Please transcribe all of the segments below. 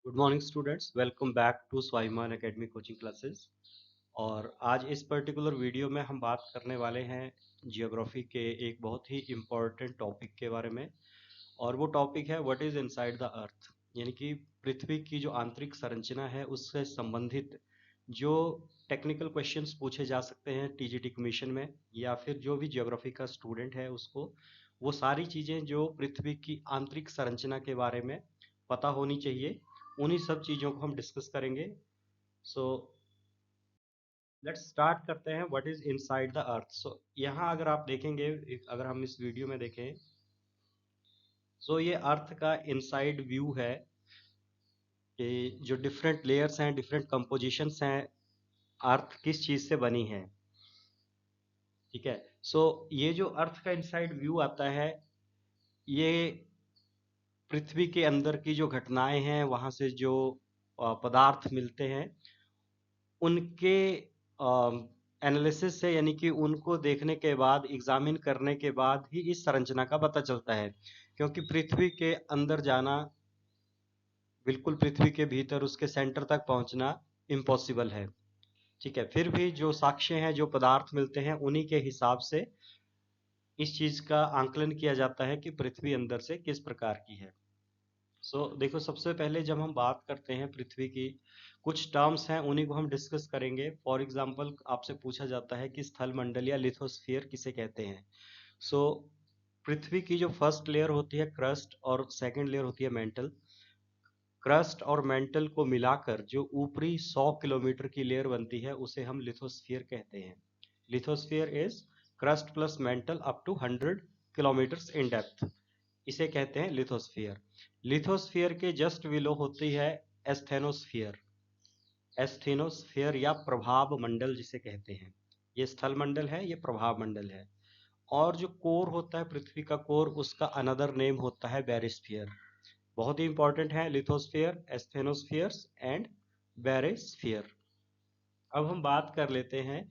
Good morning students, welcome back to Swabhiman academy coaching classes. और आज इस पर्टिकुलर वीडियो में हम बात करने वाले हैं जियोग्राफी के एक बहुत ही इम्पोर्टेंट टॉपिक के बारे में। और वो टॉपिक है व्हाट इज इनसाइड द अर्थ, यानी कि पृथ्वी की जो आंतरिक संरचना है उससे संबंधित जो टेक्निकल क्वेश्चंस पूछे जा सकते हैं टीजीटी कमीशन में, या फिर जो भी जियोग्राफी का स्टूडेंट है उसको वो सारी चीज़ें जो पृथ्वी की आंतरिक संरचना के बारे में पता होनी चाहिए, उन्हीं सब चीज़ों को हम डिस्कस करेंगे। सो लेट्स स्टार्ट करते हैं what is inside the earth. So यहाँ अगर आप देखेंगे, अगर हम इस वीडियो में देखें, सो ये अर्थ का इनसाइड व्यू है कि जो डिफरेंट लेयर्स हैं, डिफरेंट कंपोजिशंस हैं, अर्थ किस चीज़ से बनी है। ठीक है। सो ये जो अर्थ का इनसाइड व्यू आता है, ये पृथ्वी के अंदर की जो घटनाएं हैं, वहां से जो पदार्थ मिलते हैं, उनके एनालिसिस से, यानी कि उनको देखने के बाद, एग्जामिन करने के बाद ही इस संरचना का पता चलता है। क्योंकि पृथ्वी के अंदर जाना, बिल्कुल पृथ्वी के भीतर उसके सेंटर तक पहुंचना इम्पॉसिबल है। ठीक है। फिर भी जो साक्ष्य हैं, जो पदार्थ मिलते हैं, उन्हीं के हिसाब से इस चीज का आंकलन किया जाता है कि पृथ्वी अंदर से किस प्रकार की है। देखो, सबसे पहले जब हम बात करते हैं पृथ्वी की, कुछ टर्म्स हैं उन्हीं को हम डिस्कस करेंगे। फॉर एग्जांपल आपसे पूछा जाता है कि स्थल मंडल या लिथोस्फीयर किसे कहते हैं। सो पृथ्वी की जो फर्स्ट लेयर होती है क्रस्ट, और सेकंड लेयर होती है मेंटल। क्रस्ट और मेंटल को मिलाकर जो ऊपरी 100 किलोमीटर की लेयर बनती है उसे हम लिथोस्फीयर कहते हैं। Lithosphere is crust plus mantle up to 100 kilometre in depth, इसे कहते हैं लिथोस्फीयर। लिथोस्फीयर के जस्ट बिलो होती है एस्थेनोस्फीयर। एस्थेनोस्फीयर या प्रभाव मंडल जिसे कहते हैं। ये स्थल मंडल है, ये प्रभाव मंडल है। और जो कोर होता है पृथ्वी का कोर, उसका अनदर नेम होता है बैरिस्फीयर। बहुत ही इंपॉर्टेंट है लिथोस्फीयर, एस्थेनोस्फीयर एंड बैरिस्फीयर। अब हम बात कर लेते हैं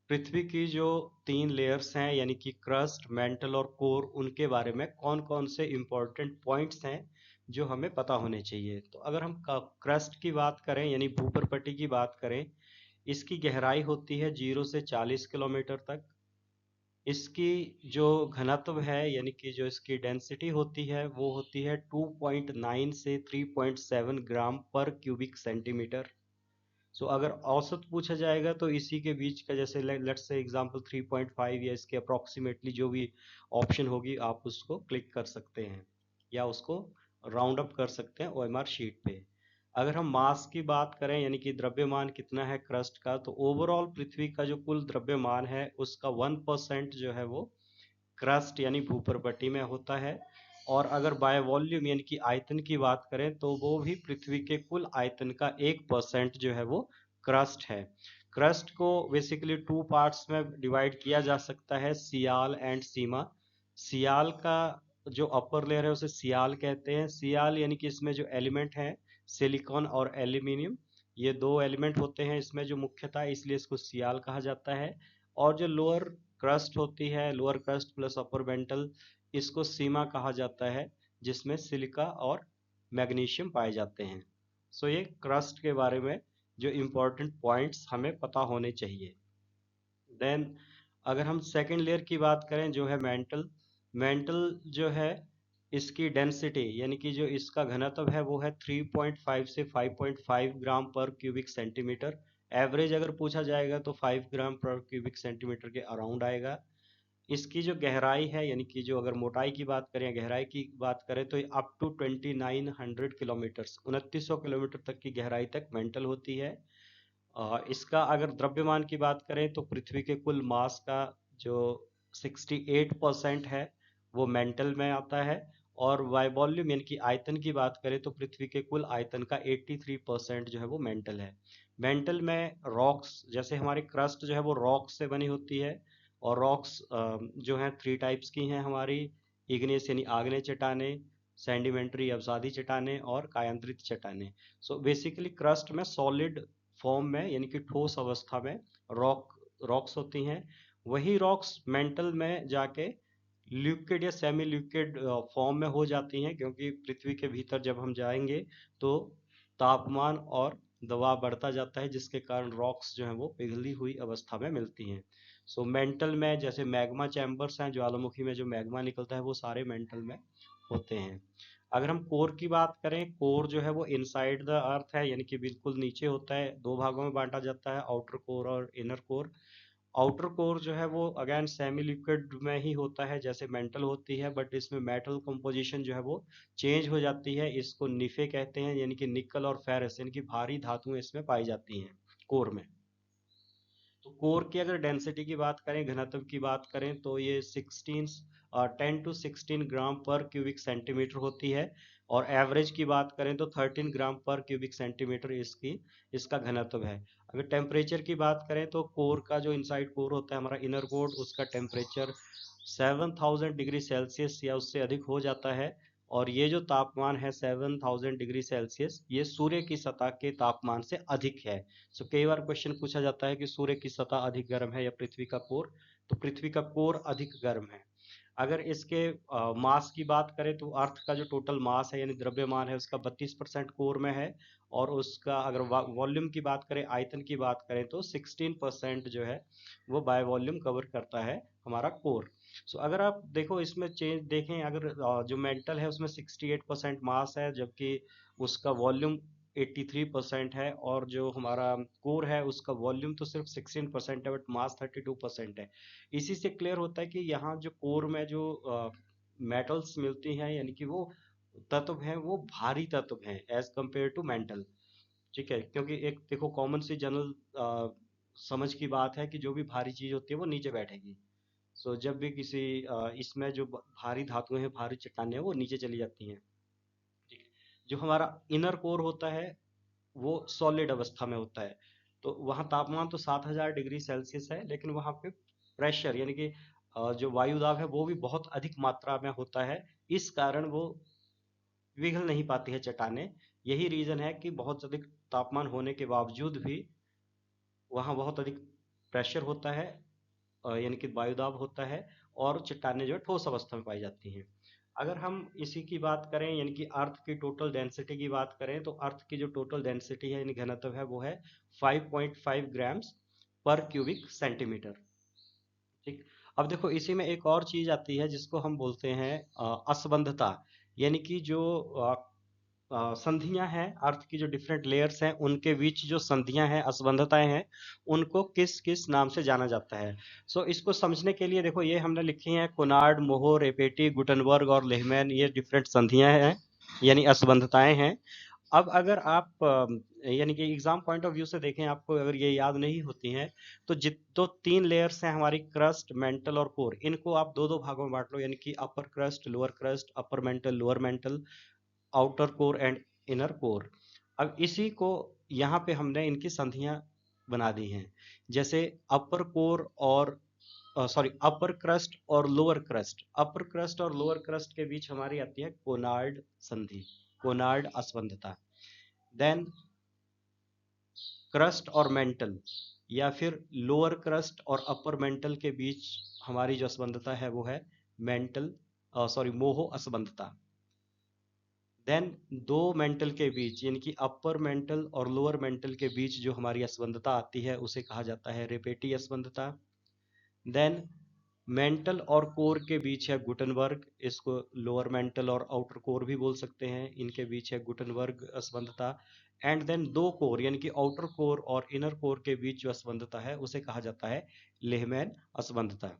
पृथ्वी की जो 3 लेयर्स हैं, यानी कि क्रस्ट, मेंटल और कोर, उनके बारे में कौन कौन से इंपॉर्टेंट पॉइंट्स हैं जो हमें पता होने चाहिए। तो अगर हम क्रस्ट की बात करें, यानी भूपर्पटी की बात करें, इसकी गहराई होती है 0 से 40 किलोमीटर तक। इसकी जो घनत्व है, यानी कि जो इसकी डेंसिटी होती है, वो होती है 2.9 से 3.7 ग्राम पर क्यूबिक सेंटीमीटर। अगर औसत पूछा जाएगा तो इसी के बीच का, जैसे लेट्स से एग्जांपल 3.5 या इसके अप्रोक्सीमेटली जो भी ऑप्शन होगी आप उसको क्लिक कर सकते हैं, या उसको राउंड अप कर सकते हैं ओएमआर शीट पे। अगर हम मास की बात करें, यानी कि द्रव्यमान कितना है क्रस्ट का, तो ओवरऑल पृथ्वी का जो कुल द्रव्यमान है उसका 1% जो है वो क्रस्ट यानी भूपर्पटी में होता है। और अगर बाय वॉल्यूम यानी कि आयतन की बात करें, तो वो भी पृथ्वी के कुल आयतन का 1% जो है वो क्रस्ट है। क्रस्ट को बेसिकली 2 पार्ट्स में डिवाइड किया जा सकता है, सियाल एंड सीमा। सियाल का जो अपर लेयर है उसे सियाल कहते हैं। सियाल यानी कि इसमें जो एलिमेंट हैं, सिलिकॉन और एल्यूमिनियम, ये 2 एलिमेंट होते हैं इसमें जो मुख्यतः, इसलिए इसको सियाल कहा जाता है। और जो लोअर क्रस्ट होती है, lower crust plus upper mantle, इसको सीमा कहा जाता है, जिसमें सिलिका और मैग्नीशियम पाए जाते हैं। ये क्रस्ट के बारे में जो इम्पोर्टेंट पॉइंट्स हमें पता होने चाहिए। देन अगर हम सेकेंड लेयर की बात करें जो है मेंटल, मेंटल जो है इसकी डेंसिटी, यानी कि जो इसका घनत्व है वो है 3.5 से 5.5 ग्राम पर क्यूबिक सेंटीमीटर। एवरेज अगर पूछा जाएगा तो 5 ग्राम पर क्यूबिक सेंटीमीटर के अराउंड आएगा। इसकी जो गहराई है, यानी कि जो अगर मोटाई की बात करें, गहराई की बात करें, तो अप टू 2900 किलोमीटर, 2900 किलोमीटर तक की गहराई तक मेंटल होती है। इसका अगर द्रव्यमान की बात करें तो पृथ्वी के कुल मास का जो 68% है वो मेंटल में आता है। और वाई वॉल्यूम यानी कि आयतन की बात करें तो पृथ्वी के कुल आयतन का 83% जो है वो मेंटल है। मेंटल में रॉक्स, जैसे हमारी क्रस्ट जो है वो रॉक्स से बनी होती है। और रॉक्स जो हैं 3 टाइप्स की हैं हमारी, इग्नेस यानी आग्नेय चट्टाने, सेडिमेंट्री अवसादी चट्टाने, और कायांतरित चट्टाने। बेसिकली क्रस्ट में सॉलिड फॉर्म में, यानी कि ठोस अवस्था में रॉक्स होती हैं। वही रॉक्स मेंटल में जाके लिक्विड या सेमी लिक्विड फॉर्म में हो जाती हैं, क्योंकि पृथ्वी के भीतर जब हम जाएंगे तो तापमान और दबाव बढ़ता जाता है, जिसके कारण रॉक्स जो हैं वो पिघली हुई अवस्था में मिलती हैं। सो मेंटल में जैसे मैग्मा चैम्बर्स हैं, ज्वालामुखी में जो मैग्मा निकलता है वो सारे मेंटल में होते हैं। अगर हम कोर की बात करें, कोर जो है वो इनसाइड द अर्थ है, यानी कि बिल्कुल नीचे होता है। दो भागों में बांटा जाता है, आउटर कोर और इनर कोर। आउटर कोर जो है वो अगेन सेमी लिक्विड में ही होता है जैसे मेंटल होती है, बट इसमें मेटल कंपोजिशन जो है वो चेंज हो जाती है। इसको निफे कहते हैं, यानी कि निकल और फेरस यानी कि भारी धातुएं इसमें पाई जाती हैं कोर में। तो कोर की अगर डेंसिटी की बात करें, घनत्व की बात करें, तो ये 10 to 16 ग्राम पर क्यूबिक सेंटीमीटर होती है। और एवरेज की बात करें तो 13 ग्राम पर क्यूबिक सेंटीमीटर इसका घनत्व है। अगर टेम्परेचर की बात करें तो कोर का जो इनसाइड कोर होता है हमारा इनर कोर, उसका टेम्परेचर 7000 डिग्री सेल्सियस या उससे अधिक हो जाता है। और ये जो तापमान है 7000 डिग्री सेल्सियस, ये सूर्य की सतह के तापमान से अधिक है। सो कई बार क्वेश्चन पूछा जाता है कि सूर्य की सतह अधिक गर्म है या पृथ्वी का कोर, तो पृथ्वी का कोर अधिक गर्म है। अगर इसके मास की बात करें तो अर्थ का जो टोटल मास है यानी द्रव्यमान है उसका 32% कोर में है। और उसका अगर वॉल्यूम की बात करें, आयतन की बात करें, तो 16% जो है वो बाय वॉल्यूम कवर करता है हमारा कोर। सो अगर आप देखो इसमें चेंज देखें, अगर जो मेंटल है उसमें 68% मास है, जबकि उसका वॉल्यूम 83% है। और जो हमारा कोर है उसका वॉल्यूम तो सिर्फ 16% है, बट मास 32% है। इसी से क्लियर होता है कि यहाँ जो कोर में जो मेटल्स मिलती हैं, यानी कि वो तत्व हैं वो भारी तत्व हैं एज कंपेयर टू मेंटल। ठीक है, क्योंकि एक देखो कॉमन सी जनरल समझ की बात है कि जो भी भारी चीज होती है वो नीचे बैठेगी। सो जब भी किसी इसमें जो भारी धातुएं हैं, भारी चट्टानें हैं, वो नीचे चली जाती हैं। ठीक है। जो हमारा इनर कोर होता है वो सॉलिड अवस्था में होता है। तो वहाँ तापमान तो 7000 डिग्री सेल्सियस है, लेकिन वहाँ पे प्रेशर यानी कि जो वायु दाब है वो भी बहुत अधिक मात्रा में होता है। इस कारण वो पिघल नहीं पाती है चट्टानें। यही रीजन है कि बहुत अधिक तापमान होने के बावजूद भी वहाँ बहुत अधिक प्रेशर होता है, यानी कि वायुदाब होता है, और चट्टानें जो है ठोस अवस्था में पाई जाती हैं। अगर हम इसी की बात करें यानी कि अर्थ की टोटल डेंसिटी की बात करें, तो अर्थ की जो टोटल डेंसिटी है यानी घनत्व है वो है 5.5 ग्राम्स पर क्यूबिक सेंटीमीटर। ठीक। अब देखो इसी में एक और चीज आती है जिसको हम बोलते हैं असंबंधता। यानी कि जो संधियां हैं, अर्थ की जो डिफरेंट लेयर्स हैं उनके बीच जो संधियां हैं, असंबंधताएं हैं, उनको किस किस नाम से जाना जाता है। सो इसको समझने के लिए देखो ये हमने लिखी हैं, कोनार्ड, मोहो, रेपेटी, गुटनबर्ग और लेहमैन, ये डिफरेंट संधियां हैं यानी असंबंधताएं हैं। अब अगर आप यानी कि एग्जाम पॉइंट ऑफ व्यू से देखें, आपको अगर ये याद नहीं होती हैं तो तो 3 लेयर्स हैं हमारी, क्रस्ट, मेंटल और कोर। इनको आप दो दो भागों में बांट लो, यानी कि upper crust, lower crust, upper mantle, lower mantle, outer core and inner core. अब इसी को यहाँ पे हमने इनकी संधियां बना दी हैं। जैसे अपर कोर और सॉरी अपर क्रस्ट और लोअर क्रस्ट, अपर क्रस्ट और लोअर क्रस्ट के बीच हमारी आती है कोनार्ड संधि, कोनार्ड असंबंधता। देन क्रस्ट और मेंटल, या फिर लोअर क्रस्ट और अपर मेंटल के बीच हमारी जो असंबंधता है वो है मेंटल मोहो असंबंधता। देन दो मेंटल के बीच यानी कि अपर मेंटल और लोअर मेंटल के बीच जो हमारी असंबंधता आती है उसे कहा जाता है रेपेटी असंबंधता। देन मेंटल और कोर के बीच है गुटनबर्ग, इसको लोअर मेंटल और आउटर कोर भी बोल सकते हैं, इनके बीच है गुटनबर्ग असंबंधता। एंड देन दो कोर यानी कि आउटर कोर और इनर कोर के बीच जो असंबंधता है उसे कहा जाता है लेहमैन असंबंधता।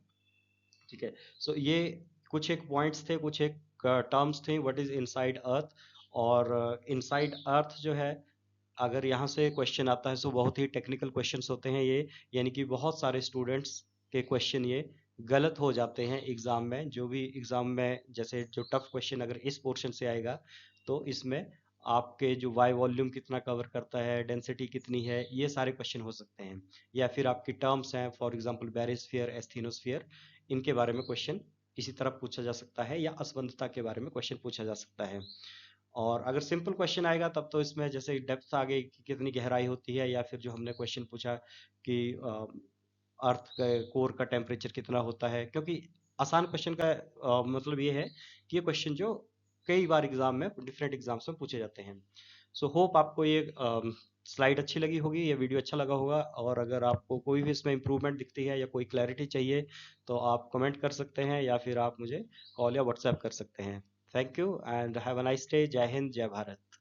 ठीक है। सो ये कुछ एक पॉइंट्स थे, कुछ एक टर्म्स थे, व्हाट इज इनसाइड अर्थ। और इनसाइड अर्थ जो है, अगर यहाँ से क्वेश्चन आता है तो बहुत ही टेक्निकल क्वेश्चंस होते हैं ये, यानी कि बहुत सारे स्टूडेंट्स के क्वेश्चन ये गलत हो जाते हैं एग्जाम में। जो भी एग्जाम में जैसे जो टफ क्वेश्चन अगर इस पोर्शन से आएगा तो इसमें आपके जो वाई वॉल्यूम कितना कवर करता है, डेंसिटी कितनी है, ये सारे क्वेश्चन हो सकते हैं। या फिर आपकी टर्म्स हैं, फॉर एग्जांपल बैरिस्फीयर, एस्थीनोस्फीयर, इनके बारे में क्वेश्चन इसी तरह पूछा जा सकता है, या असंबंधता के बारे में क्वेश्चन पूछा जा सकता है। और अगर सिंपल क्वेश्चन आएगा तब तो इसमें जैसे डेप्थ आ गई कि कितनी गहराई होती है, या फिर जो हमने क्वेश्चन पूछा कि अर्थ के कोर का टेम्परेचर कितना होता है, क्योंकि आसान क्वेश्चन का मतलब ये है कि ये क्वेश्चन जो कई बार एग्जाम में डिफरेंट एग्जाम्स में पूछे जाते हैं। सो होप आपको ये स्लाइड अच्छी लगी होगी, ये वीडियो अच्छा लगा होगा, और अगर आपको कोई भी इसमें इम्प्रूवमेंट दिखती है या कोई क्लैरिटी चाहिए तो आप कमेंट कर सकते हैं या फिर आप मुझे कॉल या व्हाट्सएप कर सकते हैं। Thank you and have a nice day. जय हिंद, जय भारत।